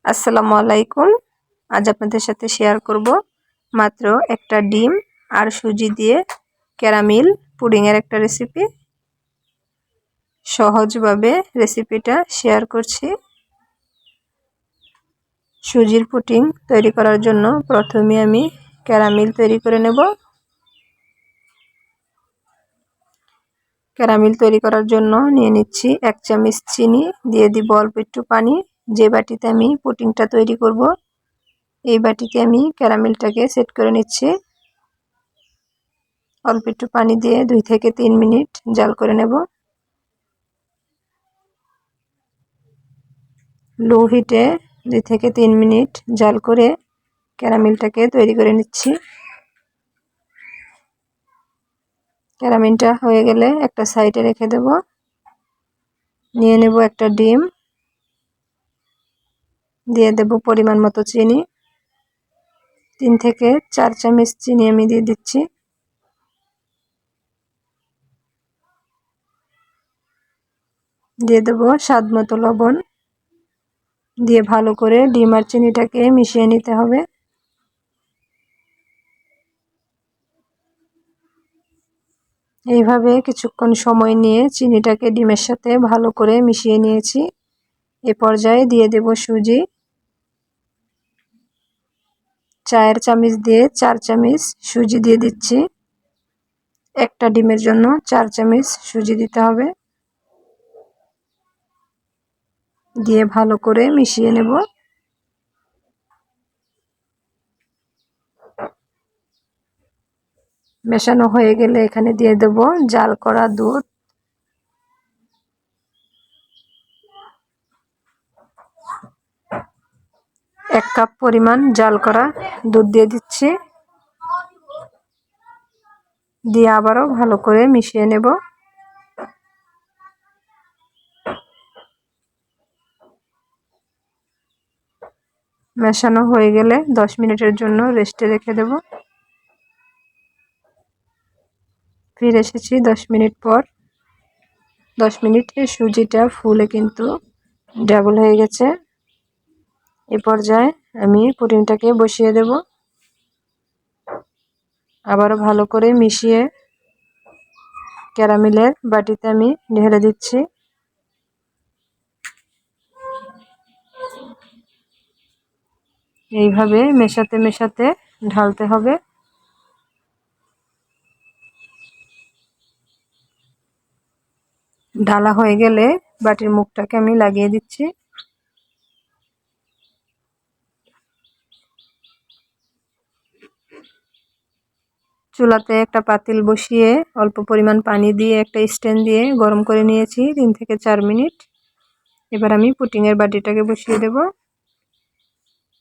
আসসালামু আলাইকুম। আজ আপনাদের সাথে শেয়ার করব মাত্র একটা ডিম আর সুজি দিয়ে ক্যারামেল পুডিংয়ের একটা রেসিপি। সহজভাবে রেসিপিটা শেয়ার করছি। সুজির পুডিং তৈরি করার জন্য প্রথমে আমি ক্যারামেল তৈরি করে নেব। ক্যারামেল তৈরি করার জন্য নিয়ে নিচ্ছি 1 চামচ চিনি, দিয়ে দিব অল্প একটু পানি। যে বাটিতে আমি পুডিংটা তৈরি করব এই বাটিতে আমি ক্যারামেলটাকে সেট করে নিচ্ছি। অল্প একটু পানি দিয়ে 2 থেকে 3 মিনিট জাল করে নেব। লো হিটে 2 থেকে 3 মিনিট জাল করে ক্যারামেলটাকে তৈরি করে নিচ্ছি। ক্যারামেলটা হয়ে গেলে একটা সাইডে রেখে দেব। নিয়ে নেব একটা ডিম, দিয়ে দেব পরিমাণ মতো চিনি। 3 থেকে 4 চামচ চিনি আমি দিয়ে দিচ্ছি। দিয়ে দেব স্বাদ মতো লবণ। দিয়ে ভালো করে ডিম আর চিনিটাকে মিশিয়ে নিতে হবে। এইভাবে কিছুক্ষণ সময় নিয়ে চিনিটাকে ডিমের সাথে ভালো করে মিশিয়ে নিয়েছি। এ পর্যায়ে দিয়ে দেব সুজি। 4 চামচ দিয়ে 4 চামচ সুজি দিয়ে দিচ্ছি। একটা ডিমের জন্য 4 চামচ সুজি দিতে হবে। দিয়ে ভালো করে মিশিয়ে নেব। মেশানো হয়ে গেলে এখানে দিয়ে দেব জাল করা দুধ। 1 কাপ পরিমাণ জাল করা দুধ দিয়ে দিচ্ছি। দিয়ে আবারও ভালো করে মিশিয়ে নেব। মেশানো হয়ে গেলে 10 মিনিটের জন্য রেস্টে রেখে দেব। ফিরে এসেছি 10 মিনিট পর। 10 মিনিটে সুজিটা ফুলে কিন্তু ডাবল হয়ে গেছে। এই পর্যায়ে আমি পুডিংটাকে বসিয়ে দেব। আবারও ভালো করে মিশিয়ে ক্যারামেলের বাটিতে আমি ঢেলে দিচ্ছি। এইভাবে মেশাতে মেশাতে ঢালতে হবে। ঢালা হয়ে গেলে বাটির মুখটাকে আমি লাগিয়ে দিচ্ছি। চুলাতে একটা পাতিল বসিয়ে অল্প পরিমাণ পানি দিয়ে একটা স্ট্যান্ড দিয়ে গরম করে নিয়েছি 3 থেকে 4 মিনিট। এবার আমি পুডিংয়ের বাটিটাকে বসিয়ে দেব।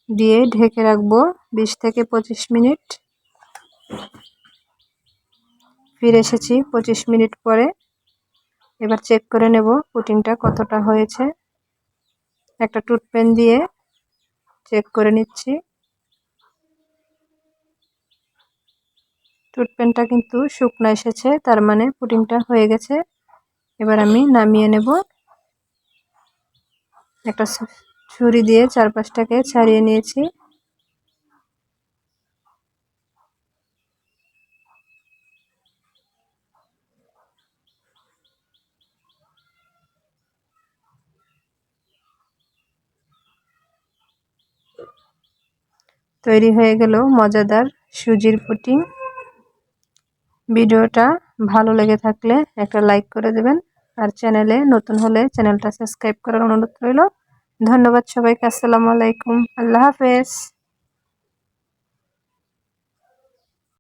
দিয়ে ঢেকে রাখবো 20 থেকে 25 মিনিট। ফিরে এসেছি 25 মিনিট পরে। এবার চেক করে নেব পুডিংটা কতটা হয়েছে। একটা টুথপেন দিয়ে চেক করে নিচ্ছি। টুথপেনটা কিন্তু শুকনো এসেছে, তার মানে পুডিংটা হয়ে গেছে। এবার আমি নামিয়ে নেব। একটা ছুরি দিয়ে চারপাশটাকে ছাড়িয়ে নিয়েছি। তৈরি হয়ে গেল মজাদার সুজির পুডিং। ভিডিওটা ভালো লেগে থাকলে একটা লাইক করে দেবেন। আর চ্যানেলে নতুন হলে চ্যানেলটা সাবস্ক্রাইব করার অনুরোধ রইল। ধন্যবাদ সবাইকে। আসসালামু আলাইকুম। আল্লাহ হাফেজ।